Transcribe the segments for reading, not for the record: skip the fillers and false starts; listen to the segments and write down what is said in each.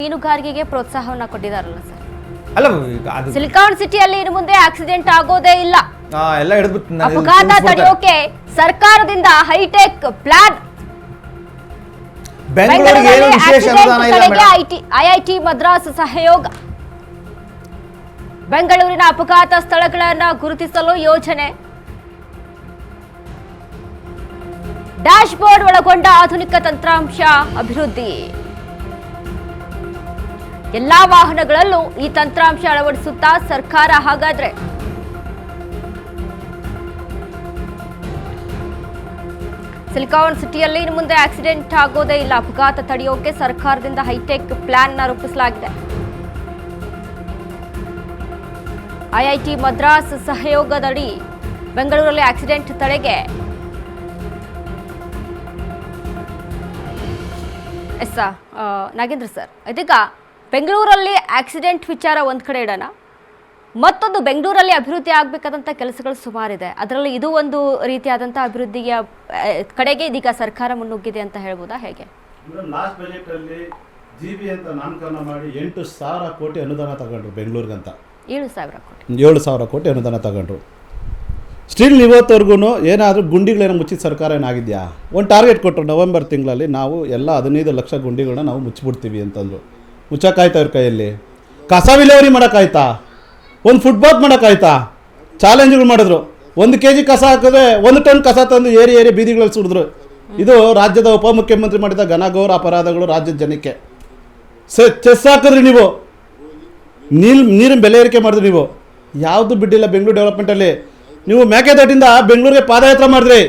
ಮೀನುಗಾರಿಕೆಗೆ ಪ್ರೋತ್ಸಾಹವನ್ನ ಕೊಟ್ಟಿದ್ದಾರಲ್ಲ ಸರ್. ಅಲ್ಲ ಅದು ಸಿಲಿಕಾನ್ ಸಿಟಿಯಲ್ಲಿ ಇನ್ನು ಮುಂದೆ ಆಕ್ಸಿಡೆಂಟ್ ಆಗೋದೇ ಇಲ್ಲ. ಎಲ್ಲ ಹಿಡಿದ್ಬಿಟ್ಟು ಅಪಘಾತ ತಡೆಯೋಕೆ ಸರ್ಕಾರದಿಂದ ಹೈಟೆಕ್ ಪ್ಲಾನ್. ಬೆಂಗಳೂರಿಗೆ ಏನು ವಿಶೇಷ ಅನುದಾನ ಇಲ್ಲ ಮೇಡಮ್. ಐಐಟಿ ಮದ್ರಾಸ್ ಸಹಯೋಗ. ಬೆಂಗಳೂರಿನ ಅಪಘಾತ ಸ್ಥಳಗಳನ್ನು ಗುರುತಿಸಲು ಯೋಜನೆ. ಡ್ಯಾಶ್ ಬೋರ್ಡ್ ಒಳಗೊಂಡ ಆಧುನಿಕ ತಂತ್ರಾಂಶ ಅಭಿವೃದ್ಧಿ. ಎಲ್ಲಾ ವಾಹನಗಳಲ್ಲೂ ಈ ತಂತ್ರಾಂಶ ಅಳವಡಿಸುತ್ತಾ ಸರ್ಕಾರ. ಹಾಗಾದ್ರೆ ಸಿಲಿಕಾನ್ ಸಿಟಿಯಲ್ಲಿ ಇನ್ನು ಮುಂದೆ ಆಕ್ಸಿಡೆಂಟ್ ಆಗೋದೇ ಇಲ್ಲ. ಅಪಘಾತ ತಡೆಯೋಕೆ ಸರ್ಕಾರದಿಂದ ಹೈಟೆಕ್ ಪ್ಲಾನ್ ನ ರೂಪಿಸಲಾಗಿದೆ. ಐಐಟಿ ಮದ್ರಾಸ್ ಸಹಯೋಗದಡಿ ಬೆಂಗಳೂರಲ್ಲಿ ಆಕ್ಸಿಡೆಂಟ್ ತಡೆಗೆ ನಾಗೇಂದ್ರ ಸರ್, ಇದೀಗ ಬೆಂಗಳೂರಲ್ಲಿ ಆಕ್ಸಿಡೆಂಟ್ ವಿಚಾರ ಒಂದ್ ಕಡೆ ಇಡೋಣ, ಮತ್ತೊಂದು ಬೆಂಗಳೂರಲ್ಲಿ ಅಭಿವೃದ್ಧಿ ಆಗಬೇಕಾದಂಥ ಕೆಲಸಗಳು ಸುಮಾರಿದೆ. ಅದರಲ್ಲಿ ಇದು ಒಂದು ರೀತಿಯಾದಂಥ ಅಭಿವೃದ್ಧಿಯ ಕಡೆಗೆ ಇದೀಗ ಸರ್ಕಾರ ಮುನ್ನುಗ್ಗಿದೆ ಅಂತ ಹೇಳ್ಬೋದಾ, ಹೇಗೆ? ಲಾಸ್ಟ್ ಬಜೆಟ್ ಅಲ್ಲಿ ಜಿಬಿ ಅಂತ ನಾಮಕರಣ ಮಾಡಿ 8,000 ಕೋಟಿ ಅನುದಾನ ತಗೊಂಡ್ರು ಬೆಂಗಳೂರಿಗಂತ. 7,000 ಕೋಟಿ ಅನುದಾನ ತಗೊಂಡ್ರು. ಸ್ಟಿಲ್ ಇವತ್ತವರೆಗೂ ಏನಾದರೂ ಗುಂಡಿಗಳೇನೋ ಮುಚ್ಚಿದ ಸರ್ಕಾರ ಏನಾಗಿದೆಯಾ? ಒಂದು ಟಾರ್ಗೆಟ್ ಕೊಟ್ಟರು, ನವೆಂಬರ್ ತಿಂಗಳಲ್ಲಿ ನಾವು ಎಲ್ಲ 15 ಲಕ್ಷ ಗುಂಡಿಗಳನ್ನ ನಾವು ಮುಚ್ಚಿಬಿಡ್ತೀವಿ ಅಂತಂದರು. ಮುಚ್ಚಕ್ಕಾಯ್ತಾ ಇವ್ರ ಕೈಯಲ್ಲಿ? ಕಸ ವಿಲೇವಾರಿ ಮಾಡೋಕ್ಕಾಯ್ತಾ? ಒಂದು ಫುಟ್ಪಾತ್ ಮಾಡೋಕ್ಕಾಯ್ತಾ? ಚಾಲೆಂಜ್ಗಳು ಮಾಡಿದ್ರು. 1 kg ಕಸ ಹಾಕಿದ್ರೆ 1 ಟನ್ ಕಸ ತಂದು ಏರಿ ಬೀದಿಗಳಲ್ಲಿ ಸುಡಿದ್ರು. ಇದು ರಾಜ್ಯದ ಉಪಮುಖ್ಯಮಂತ್ರಿ ಮಾಡಿದ ಘನಘೋರ ಅಪರಾಧಗಳು ರಾಜ್ಯದ ಜನಕ್ಕೆ. ಚೆಸ್ ಹಾಕಿದ್ರಿ ನೀವು, ನೀರಿನ ಬೆಲೆ ಏರಿಕೆ ಮಾಡಿದ್ರಿ ನೀವು, ಯಾವುದು ಬಿಡ್ಡಿಲ್ಲ. ಬೆಂಗಳೂರು ಡೆವಲಪ್ಮೆಂಟಲ್ಲಿ ನೀವು ಮೇಕೆದಾಟಿಂದ ಬೆಂಗಳೂರಿಗೆ ಪಾದಯಾತ್ರೆ ಮಾಡಿದ್ರಿ.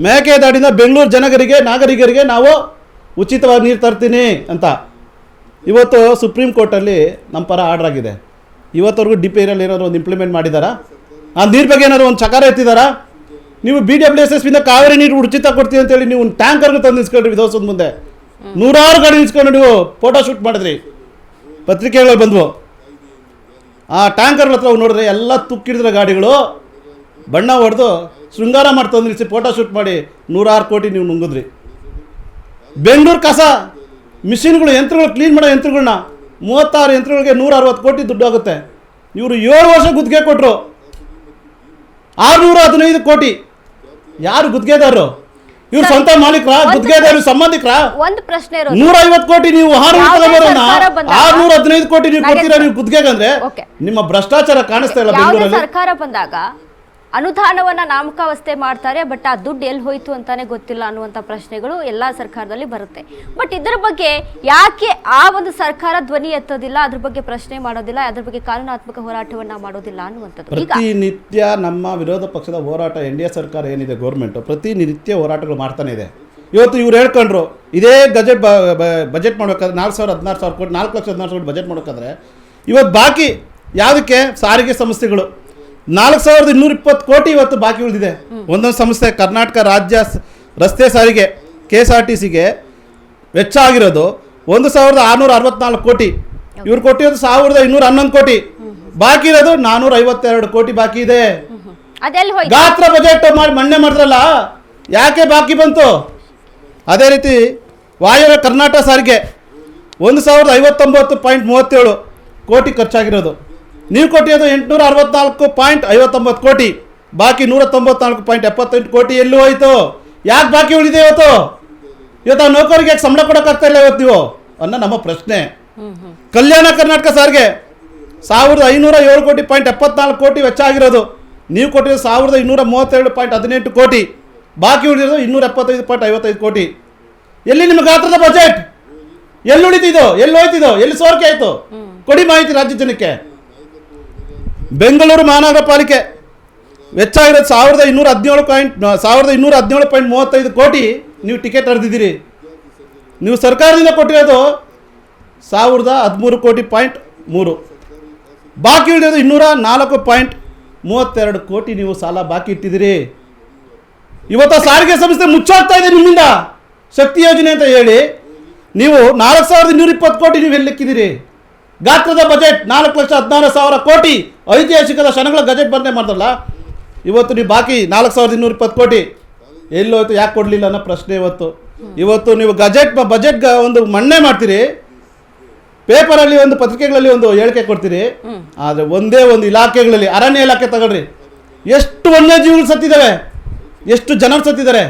ಮೇಕೆದಾಟಿಂದ ಬೆಂಗಳೂರು ನಾಗರಿಕರಿಗೆ ನಾವು ಉಚಿತವಾಗಿ ನೀರು ತರ್ತೀನಿ ಅಂತ. ಇವತ್ತು ಸುಪ್ರೀಂ ಕೋರ್ಟಲ್ಲಿ ನಮ್ಮ ಪರ ಆರ್ಡರ್ ಆಗಿದೆ. ಇವತ್ತವರೆಗೂ DPRಲ್ಲಿ ಏನಾದರೂ ಒಂದು ಇಂಪ್ಲಿಮೆಂಟ್ ಮಾಡಿದಾರಾ? ಆ ನೀರು ಬಗ್ಗೆ ಏನಾದರೂ ಒಂದು ಚಕಾರ ಎತ್ತಿದಾರಾ? ನೀವು BWSSಬಿಂದ ಕಾವೇರಿ ನೀರು ಉಚಿತ ಕೊಡ್ತೀವಿ ಅಂತೇಳಿ ನೀವು ಒಂದು ಟ್ಯಾಂಕರ್ಗೆ ತಂದು ನಿಲ್ಸ್ಕೊಂಡ್ರಿ ವಿಧಾನಸೌಧದ ಮುಂದೆ. 100 ಗಾಡಿ ನಿಲ್ಸ್ಕೊಂಡು ನೀವು ಫೋಟೋ ಶೂಟ್ ಮಾಡಿದ್ರಿ, ಪತ್ರಿಕೆಗಳು ಬಂದವು. ಆ ಟ್ಯಾಂಕರ್ ಹತ್ರ ನೋಡಿದ್ರೆ ಎಲ್ಲ ತುಕ್ಕಿಡಿದ್ರೆ ಗಾಡಿಗಳು, ಬಣ್ಣ ಹೊಡೆದು ಶೃಂಗಾರ ಮಾಡಿ ತಂದು ನಿಲ್ಲಿಸಿ ಫೋಟೋ ಶೂಟ್ ಮಾಡಿ 106 ಕೋಟಿ ನೀವು ನುಂಗಿದ್ರಿ. ಬೆಂಗಳೂರು ಕಸ ಮಿಷಿನ್ಗಳು, ಯಂತ್ರಗಳು, ಕ್ಲೀನ್ ಮಾಡೋ ಯಂತ್ರಗಳನ್ನ 36 ಯಂತ್ರಗಳಿಗೆ 160 ಕೋಟಿ ದುಡ್ಡು ಆಗುತ್ತೆ. ಇವರು 7 ವರ್ಷ ಗುತ್ತಿಗೆ ಕೊಟ್ಟರು, 615 ಕೋಟಿ. ಯಾರು ಗುತ್ತಿಗೆದಾರರು? ಇವ್ರು ಸ್ವಂತ ಮಾಲೀಕರ? ಗುತ್ತಿಗೆದಾರರು ಸಂಬಂಧಿಕರ? ಒಂದು ಪ್ರಶ್ನೆ, 150 ಕೋಟಿ ನೀವು 615 ಕೋಟಿ ನೀವು ಕೊಡ್ತೀರಾ ನೀವು ಗುತ್ತಿಗೆಗೆ ಅಂದ್ರೆ ನಿಮ್ಮ ಭ್ರಷ್ಟಾಚಾರ ಕಾಣಿಸ್ತಾ ಇಲ್ಲ ಬೆಂಗಳೂರಲ್ಲಿ. ಸರ್ಕಾರ ಬಂದಾಗ ಅನುದಾನವನ್ನ ನಾಮಕಾವಸ್ಥೆ ಮಾಡ್ತಾರೆ, ಬಟ್ ಆ ದುಡ್ಡು ಎಲ್ಲಿ ಹೋಯ್ತು ಅಂತಾನೆ ಗೊತ್ತಿಲ್ಲ ಅನ್ನುವಂಥ ಪ್ರಶ್ನೆಗಳು ಎಲ್ಲಾ ಸರ್ಕಾರದಲ್ಲಿ ಬರುತ್ತೆ. ಬಟ್ ಇದರ ಬಗ್ಗೆ ಯಾಕೆ ಆ ಒಂದು ಸರ್ಕಾರ ಧ್ವನಿ ಎತ್ತೋದಿಲ್ಲ, ಅದ್ರ ಬಗ್ಗೆ ಪ್ರಶ್ನೆ ಮಾಡೋದಿಲ್ಲ, ಅದ್ರ ಬಗ್ಗೆ ಕಾನೂನಾತ್ಮಕ ಹೋರಾಟವನ್ನ ಮಾಡೋದಿಲ್ಲ ಅನ್ನುವಂಥದ್ದು? ಪ್ರತಿನಿತ್ಯ ನಮ್ಮ ವಿರೋಧ ಪಕ್ಷದ ಹೋರಾಟ, NDA ಸರ್ಕಾರ ಏನಿದೆ ಗೌರ್ಮೆಂಟ್ ಪ್ರತಿನಿತ್ಯ ಹೋರಾಟಗಳು ಮಾಡ್ತಾನೆ ಇದೆ. ಇವತ್ತು ಇವ್ರು ಹೇಳ್ಕೊಂಡ್ರು ಇದೇ ಬಜೆಟ್ ಮಾಡ್ಬೇಕಾದ್ರೆ 4,16,000 ಕೋಟಿ 4,16,000 ಕೋಟಿ ಬಜೆಟ್ ಮಾಡ್ಬೇಕಾದ್ರೆ ಇವತ್ತು ಬಾಕಿ ಯಾವುದಕ್ಕೆ? ಸಾರಿಗೆ ಸಂಸ್ಥೆಗಳು 4,220 ಕೋಟಿ ಇವತ್ತು ಬಾಕಿ ಉಳಿದಿದೆ. ಒಂದೊಂದು ಸಂಸ್ಥೆ ಕರ್ನಾಟಕ ರಾಜ್ಯ ರಸ್ತೆ ಸಾರಿಗೆ KSRTCಗೆ ವೆಚ್ಚ ಆಗಿರೋದು 1,664 ಕೋಟಿ. ಇವ್ರು ಕೊಟ್ಟಿರೋದು 1,211 ಕೋಟಿ. ಬಾಕಿ ಇರೋದು 452 ಕೋಟಿ ಬಾಕಿ ಇದೆ. ಗಾತ್ರ ಬಜೆಟ್ ಮಾಡಿ ಮಣ್ಣೆ ಮಾಡಿದ್ರಲ್ಲ, ಯಾಕೆ ಬಾಕಿ ಬಂತು? ಅದೇ ರೀತಿ ವಾಯುವ್ಯ ಕರ್ನಾಟಕ ಸಾರಿಗೆ 1,059.37 ಕೋಟಿ ಖರ್ಚಾಗಿರೋದು. ನೀವು ಕೊಟ್ಟಿರೋದು 864.59 ಕೋಟಿ. ಬಾಕಿ 194.78 ಕೋಟಿ ಎಲ್ಲಿ ಹೋಯಿತು? ಯಾಕೆ ಬಾಕಿ ಉಳಿದೆ ಇವತ್ತು? ಆ ನೌಕರಿಗೆ ಯಾಕೆ ಸಂಬಳ ಕೊಡೋಕ್ಕಾಗ್ತಾ ಇಲ್ಲ ಇವತ್ತು ನೀವು ಅನ್ನೋ ನಮ್ಮ ಪ್ರಶ್ನೆ. ಕಲ್ಯಾಣ ಕರ್ನಾಟಕ ಸಾರಿಗೆ 1,507.74 ಕೋಟಿ ವೆಚ್ಚ ಆಗಿರೋದು. ನೀವು ಕೊಟ್ಟಿರೋದು 1,232.18 ಕೋಟಿ. ಬಾಕಿ ಉಳಿದಿರೋದು 275.55 ಕೋಟಿ. ಎಲ್ಲಿ ನಿಮ್ಮ ಗಾತ್ರದ ಬಜೆಟ್? ಎಲ್ಲಿ ಉಳಿತಿದ್ದು? ಎಲ್ಲಿ ಹೋಯ್ತಿದ್ದು? ಎಲ್ಲಿ ಸೋರಿಕೆ ಆಯಿತು? ಕೊಡಿ ಮಾಹಿತಿ ರಾಜ್ಯ ಜನಕ್ಕೆ. ಬೆಂಗಳೂರು ಮಹಾನಗರ ಪಾಲಿಕೆ ವೆಚ್ಚ ಆಗಿರೋದು 1,217.35 ಕೋಟಿ. ನೀವು ಟಿಕೆಟ್ ಹರಿದಿದ್ದೀರಿ. ನೀವು ಸರ್ಕಾರದಿಂದ ಕೊಟ್ಟಿರೋದು 1,013.3 ಕೋಟಿ. ಬಾಕಿ ಉಳಿಯೋದು 204.32 ಕೋಟಿ ನೀವು ಸಾಲ ಬಾಕಿ ಇಟ್ಟಿದ್ದೀರಿ. ಇವತ್ತು ಸಾರಿಗೆ ಸಂಸ್ಥೆ ಮುಚ್ಚಾಗ್ತಾ ಇದೆ ನಿಮ್ಮಿಂದ. ಶಕ್ತಿ ಯೋಜನೆ ಅಂತ ಹೇಳಿ ನೀವು 4,220 ಕೋಟಿ ನೀವು ಎಲ್ಲಿಕ್ಕಿದ್ದೀರಿ. ಗಾತ್ರದ ಬಜೆಟ್ 4,16,000 ಕೋಟಿ. ಐತಿಹಾಸಿಕದ ಕ್ಷಣಗಳ ಬಜೆಟ್ ಬಂದೇ ಮಾಡ್ದಲ್ಲ. ಇವತ್ತು ನೀವು ಬಾಕಿ 4,220 ಕೋಟಿ ಎಲ್ಲೋಯ್ತು? ಯಾಕೆ ಕೊಡಲಿಲ್ಲ ಅನ್ನೋ ಪ್ರಶ್ನೆ ಇವತ್ತು ನೀವು ಬಜೆಟ್ ಒಂದು ಮಣ್ಣೆ ಮಾಡ್ತೀರಿ. ಪೇಪರಲ್ಲಿ ಒಂದು ಪತ್ರಿಕೆಗಳಲ್ಲಿ ಒಂದು ಹೇಳಿಕೆ ಕೊಡ್ತೀರಿ, ಆದರೆ ಒಂದೇ ಒಂದು ಇಲಾಖೆಗಳಲ್ಲಿ ಅರಣ್ಯ ಇಲಾಖೆ ತಗೊಳ್ರಿ, ಎಷ್ಟು ವನ್ಯಜೀವಿಗಳು ಸತ್ತಿದ್ದಾವೆ, ಎಷ್ಟು ಜನರು ಸತ್ತಿದ್ದಾರೆ,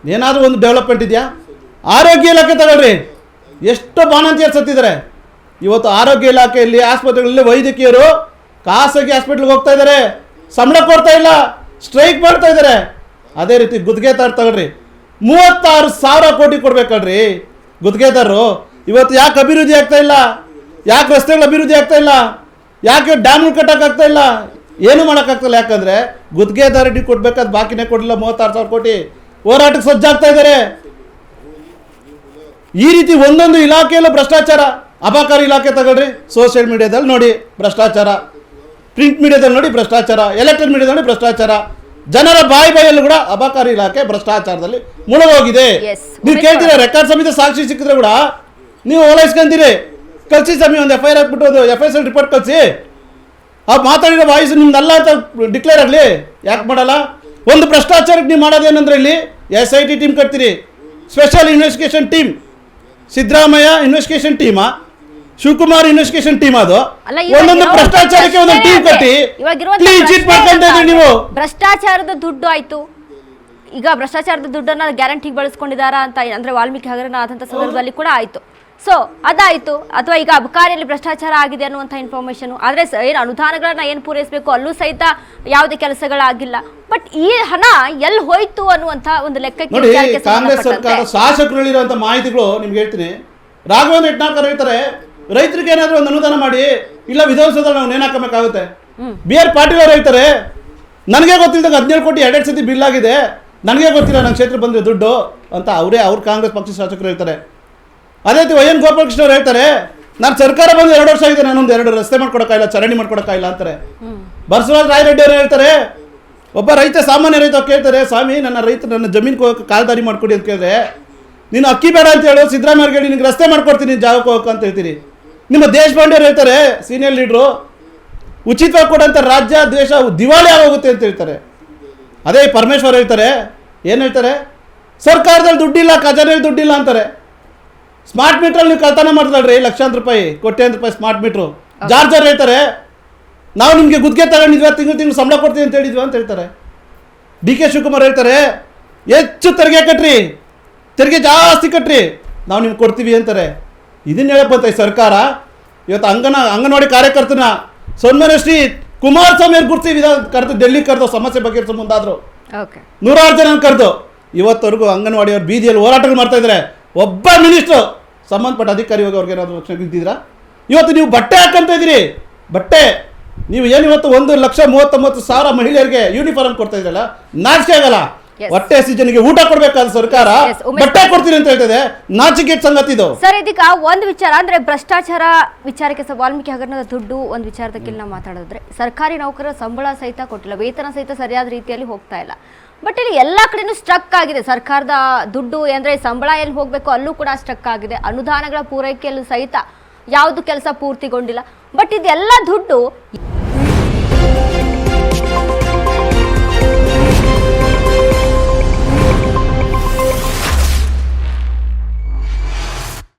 ಏನಾದರೂ ಒಂದು ಡೆವಲಪ್ಮೆಂಟ್ ಇದೆಯಾ? ಆರೋಗ್ಯ ಇಲಾಖೆ ತಗೊಳ್ರಿ, ಎಷ್ಟು ಬಾಣಂತಿಯರು ಸತ್ತಿದ್ದಾರೆ. ಇವತ್ತು ಆರೋಗ್ಯ ಇಲಾಖೆಯಲ್ಲಿ ಆಸ್ಪತ್ರೆಗಳಲ್ಲಿ ವೈದ್ಯಕೀಯರು ಖಾಸಗಿ ಹಾಸ್ಪಿಟ್ಲಿಗೆ ಹೋಗ್ತಾ ಇದ್ದಾರೆ, ಸಂಬಳ ಕೊಡ್ತಾ ಇಲ್ಲ, ಸ್ಟ್ರೈಕ್ ಮಾಡ್ತಾ ಇದ್ದಾರೆ. ಅದೇ ರೀತಿ ಗುತ್ತಿಗೆದಾರ ತಗೊಳ್ರಿ, 36,000 ಕೋಟಿ ಕೊಡ್ಬೇಕಲ್ರಿ ಗುತ್ತಿಗೆದಾರರು. ಇವತ್ತು ಯಾಕೆ ಅಭಿವೃದ್ಧಿ ಆಗ್ತಾ ಇಲ್ಲ? ಯಾಕೆ ರಸ್ತೆಗಳು ಅಭಿವೃದ್ಧಿ ಆಗ್ತಾ ಇಲ್ಲ? ಯಾಕೆ ಡ್ಯಾಮ್ಗಳು ಕಟ್ಟೋಕ್ಕಾಗ್ತಾ ಇಲ್ಲ? ಏನು ಮಾಡೋಕ್ಕಾಗ್ತಿಲ್ಲ. ಯಾಕಂದರೆ ಗುತ್ತಿಗೆದಾರರಿಗೆ ಕೊಡ್ಬೇಕಾದ ಬಾಕಿನೇ ಕೊಡಲಿಲ್ಲ. 36,000 ಕೋಟಿ ಹೋರಾಟಕ್ಕೆ ಸಜ್ಜಾಗ್ತಾ ಇದ್ದಾರೆ. ಈ ರೀತಿ ಒಂದೊಂದು ಇಲಾಖೆಯಲ್ಲೂ ಭ್ರಷ್ಟಾಚಾರ. ಅಬಕಾರಿ ಇಲಾಖೆ ತಗೊಳ್ರಿ, ಸೋಷಿಯಲ್ ಮೀಡಿಯಾದಲ್ಲಿ ನೋಡಿ ಭ್ರಷ್ಟಾಚಾರ, ಪ್ರಿಂಟ್ ಮೀಡಿಯಾದಲ್ಲಿ ನೋಡಿ ಭ್ರಷ್ಟಾಚಾರ, ಎಲೆಕ್ಟ್ರಾನಿಕ್ ಮೀಡಿಯಾದಲ್ಲಿ ನೋಡಿ ಭ್ರಷ್ಟಾಚಾರ. ಜನರ ಬಾಯಲ್ಲೂ ಕೂಡ ಅಬಕಾರಿ ಇಲಾಖೆ ಭ್ರಷ್ಟಾಚಾರದಲ್ಲಿ ಮುಳುಗೋಗಿದೆ. ನೀವು ಕೇಳ್ತೀರ, ರೆಕಾರ್ಡ್ ಸಮಿತಿ ಸಾಕ್ಷಿ ಸಿಕ್ಕಿದ್ರೆ ಕೂಡ ನೀವು ಓಲೈಸ್ಕೊಂತೀರಿ. ಕಳಿಸಿ ಸ್ವಾಮಿ, ಒಂದು FIR ಹಾಕ್ಬಿಟ್ಟು ಒಂದು FSL ರಿಪೋರ್ಟ್ ಕಳಿಸಿ, ಆ ಮಾತಾಡಿರೋ ವಾಯ್ಸ್ ನಿಮ್ದಲ್ಲ ಅಂತ ಡಿಕ್ಲೇರ್ ಆಗಲಿ. ಯಾಕೆ ಮಾಡಲ್ಲ? ಒಂದು ಭ್ರಷ್ಟಾಚಾರಕ್ಕೆ ನೀವು ಮಾಡೋದೇನಂದ್ರೆ ಇಲ್ಲಿ SIT ಟೀಮ್ ಕಟ್ತೀರಿ, special investigation team. Siddaramaiah investigation ಟೀಮಾ, ಶಿವಕುಮಾರ್ ಇನ್ವೆಸ್ಟಿಗೇಷನ್ ಟೀಮ್, ಅದು ಒಂದೊಂದು ಭ್ರಷ್ಟಾಚಾರಕ್ಕೆ ಒಂದೊಂದು ಟೀಮ್ ಕಟ್ಟಿ ಕ್ಲೀನ್ ಚೀಟ್ ಮಾಡ್ಕೊಂತ ಇದ್ರಿ ನೀವು. ಭ್ರಷ್ಟಾಚಾರದ ದುಡ್ಡು ಆಯ್ತು, ಈಗ ಭ್ರಷ್ಟಾಚಾರದ ದುಡ್ಡನ್ನ ಗ್ಯಾರಂಟಿಗೆ ಬಳಸ್ಕೊಂಡಿದ್ದಾರಾ ಅಂತ ಅಂದ್ರೆ ವಾಲ್ಮೀಕಿ ಹಗರಣ ಆದಂತ ಸಂದರ್ಭದಲ್ಲಿ ಕೂಡ ಆಯ್ತು. ಸೊ ಅದಾಯ್ತು. ಅಥವಾ ಈಗ ಅಬಕಾರಿಯಲ್ಲಿ ಭ್ರಷ್ಟಾಚಾರ ಆಗಿದೆ ಅನ್ನುವಂಥ ಇನ್ಫಾರ್ಮೇಶನ್, ಆದರೆ ಏನು ಅನುದಾನಗಳನ್ನ ಏನು ಪೂರೈಸಬೇಕು ಅಲ್ಲೂ ಸಹಿತ ಯಾವುದೇ ಕೆಲಸಗಳಾಗಿಲ್ಲ. ಬಟ್ ಈ ಹಣ ಎಲ್ಲಿ ಹೋಯ್ತು ಅನ್ನುವಂಥ ಒಂದು ಲೆಕ್ಕಕ್ಕೆ ನೋಡಿ, ಕಾಂಗ್ರೆಸ್ ಸರ್ಕಾರ ಶಾಸಕರಲ್ಲಿರುವಂಥ ಮಾಹಿತಿಗಳು ನಿಮ್ಗೆ ಹೇಳ್ತೀನಿ. ರಾಘವೇಂದ್ರ ಯತ್ನಾಳ್ ಹೇಳ್ತಾರೆ, ರೈತರಿಗೆ ಏನಾದರೂ ಒಂದು ಅನುದಾನ ಮಾಡಿ, ಇಲ್ಲ ವಿಧಾನಸೌಧದಲ್ಲಿ ನಾವು ನೇಣಾಕಬೇಕಾಗುತ್ತೆ. BR ಪಾಟೀಲ್ ಅವರು ಹೇಳ್ತಾರೆ, ನನಗೆ ಗೊತ್ತಿದ್ದಾಗ 17 ಕೋಟಿ 2 ಸತಿ ಬಿಲ್ ಆಗಿದೆ, ನನಗೆ ಗೊತ್ತಿಲ್ಲ, ನನ್ನ ಕ್ಷೇತ್ರ ಬಂದರೆ ದುಡ್ಡು ಅಂತ ಅವ್ರು ಕಾಂಗ್ರೆಸ್ ಪಕ್ಷದ ಶಾಸಕರು ಹೇಳ್ತಾರೆ. ಅದೇ ರೀತಿ YN ಗೋಪಾಲಕೃಷ್ಣ ಅವರು ಹೇಳ್ತಾರೆ, ನಾನು ಸರ್ಕಾರ ಬಂದು 2 ವರ್ಷ ಆಗಿದೆ, ನಾನೊಂದು 2 ರಸ್ತೆ ಮಾಡ್ಕೊಡಕ್ಕಾಗಿಲ್ಲ, ಚರಂಡಿ ಮಾಡ್ಕೊಡಕ್ಕಾಗಿಲ್ಲ ಅಂತಾರೆ. ಬಸವರಾಜ ರಾಯರೆಡ್ಡಿ ಅವರು ಹೇಳ್ತಾರೆ, ಒಬ್ಬ ರೈತ, ಸಾಮಾನ್ಯ ರೈತ ಕೇಳ್ತಾರೆ, ಸ್ವಾಮಿ ನನ್ನ ಜಮೀನು ಹೋಗಕ್ಕೆ ಕಾಲ್ದಾರಿ ಮಾಡ್ಕೊಡಿ ಅಂತ ಕೇಳಿದ್ರೆ, ನೀನು ಅಕ್ಕಿ ಬೇಡ ಅಂತ ಹೇಳು, ಸಿದ್ದರಾಮಯ್ಯ ಹೇಳಿ ನಿನಗೆ ರಸ್ತೆ ಮಾಡ್ಕೊಡ್ತೀನಿ ಜಾಗಕ್ಕೆ ಹೋಗಕ್ಕೆ ಅಂತ ಹೇಳ್ತೀರಿ. ನಿಮ್ಮ ದೇಶಪಾಂಡೆ ಅವರು ಹೇಳ್ತಾರೆ, ಸೀನಿಯರ್ ಲೀಡ್ರು, ಉಚಿತವಾಗಿ ಕೊಡೋಂಥ ರಾಜ್ಯ ದೇಶ ದಿವಾಳಿ ಆಗೋಗುತ್ತೆ ಅಂತ ಹೇಳ್ತಾರೆ. ಅದೇ ಪರಮೇಶ್ವರ್ ಹೇಳ್ತಾರೆ, ಏನು ಹೇಳ್ತಾರೆ, ಸರ್ಕಾರದಲ್ಲಿ ದುಡ್ಡಿಲ್ಲ, ಖಜಾನೆಯಲ್ಲಿ ದುಡ್ಡಿಲ್ಲ ಅಂತಾರೆ. ಸ್ಮಾರ್ಟ್ ಮೀಟ್ರಲ್ಲಿ ನೀವು ಕಳ್ತನ ಮಾಡ್ತಾಳ್ರಿ, ಲಕ್ಷಾಂತರ ರೂಪಾಯಿ, ಕೋಟ್ಯಾಂತರ ರೂಪಾಯಿ ಸ್ಮಾರ್ಟ್ ಮೀಟ್ರು. ಜಾರ್ಜ್ ಅವ್ರು ಹೇಳ್ತಾರೆ, ನಾವು ನಿಮಗೆ ಗುತ್ತಿಗೆ ತಗೊಂಡಿದ್ವಿ, ತಿಂಗಳು ಸಂಬಳ ಕೊಡ್ತೀವಿ ಅಂತ ಹೇಳಿದ್ವಿ ಅಂತ ಹೇಳ್ತಾರೆ. DK ಶಿವಕುಮಾರ್ ಹೇಳ್ತಾರೆ, ಹೆಚ್ಚು ತೆರಿಗೆ ಕಟ್ರಿ, ತೆರಿಗೆ ಜಾಸ್ತಿ ಕಟ್ರಿ, ನಾವು ನಿಮ್ಗೆ ಕೊಡ್ತೀವಿ ಅಂತಾರೆ. ಇದನ್ನ ಹೇಳಕ್ ಬಂತ ಈ ಸರ್ಕಾರ. ಇವತ್ತು ಅಂಗನವಾಡಿ ಕಾರ್ಯಕರ್ತನ ಸನ್ಮಾನಶ್ರೀ ಕುಮಾರಸ್ವಾಮಿ ಅವ್ರು ಗುರ್ತಿ ಕರೆದು ಡೆಲ್ಲಿಗೆ ಕರೆದು ಸಮಸ್ಯೆ ಬಗೆಹರಿಸೋ ಮುಂದಾದ್ರು. 106 ಜನ ಕರೆದು ಇವತ್ತವರೆಗೂ ಅಂಗನವಾಡಿಯವ್ರು ಬೀದಿಯಲ್ಲಿ ಹೋರಾಟಗಳು ಮಾಡ್ತಾ ಇದ್ದಾರೆ. ಒಬ್ಬ ಮಿನಿಸ್ಟ್ರು ಸಂಬಂಧಪಟ್ಟ ಅಧಿಕಾರಿ ಹೋಗಿ ಅವ್ರಿಗೆ ಏನಾದರೂ ರಕ್ಷಣೆ ಇದ್ದಿದ್ದೀರಾ? ಇವತ್ತು ನೀವು ಬಟ್ಟೆ ಹಾಕಂತ ಇದ್ದೀರಿ, ಬಟ್ಟೆ ನೀವು ಏನು ಇವತ್ತು 1,39,000 ಮಹಿಳೆಯರಿಗೆ ಯೂನಿಫಾರ್ಮ್ ಕೊಡ್ತಾ ಇದ್ರಲ್ಲ, ನಾಚಿಕೆ ಆಗಲ್ಲ? ಹೊಟ್ಟೆ ಜನರಿಗೆ ಊಟ ಕೊಡ್ಬೇಕಾದ ಸರ್ಕಾರ ಬಟ್ಟೆ ಕೊಡ್ತೀನಿ ಅಂತ ಹೇಳ್ತದೆ, ನಾಚಿಕೆ ಸಂಗತಿ ಇದು. ಸರ್, ಇದೀಗ ಒಂದು ವಿಚಾರ ಅಂದ್ರೆ ಭ್ರಷ್ಟಾಚಾರ ವಿಚಾರಕ್ಕೆ ವಾಲ್ಮೀಕಿ ಹಗರಣದ ದುಡ್ಡು ಒಂದು ವಿಚಾರದಕ್ಕೆ ನಾವು ಮಾತಾಡಿದ್ರೆ, ಸರ್ಕಾರಿ ನೌಕರರ ಸಂಬಳ ಸಹಿತ ಕೊಟ್ಟಿಲ್ಲ, ವೇತನ ಸಹಿತ ಸರಿಯಾದ ರೀತಿಯಲ್ಲಿ ಹೋಗ್ತಾ ಇಲ್ಲ. ಬಟ್ ಇಲ್ಲಿ ಎಲ್ಲ ಕಡೆನೂ ಸ್ಟ್ರಕ್ ಆಗಿದೆ. ಸರ್ಕಾರದ ದುಡ್ಡು ಅಂದ್ರೆ ಸಂಬಳ ಎಲ್ಲಿ ಹೋಗ್ಬೇಕು ಅಲ್ಲೂ ಕೂಡ ಸ್ಟ್ರಕ್ ಆಗಿದೆ. ಅನುದಾನಗಳ ಪೂರೈಕೆಯಲ್ಲೂ ಸಹಿತ ಯಾವುದು ಕೆಲಸ ಪೂರ್ತಿಗೊಂಡಿಲ್ಲ. ಬಟ್ ಇದೆಲ್ಲ ದುಡ್ಡು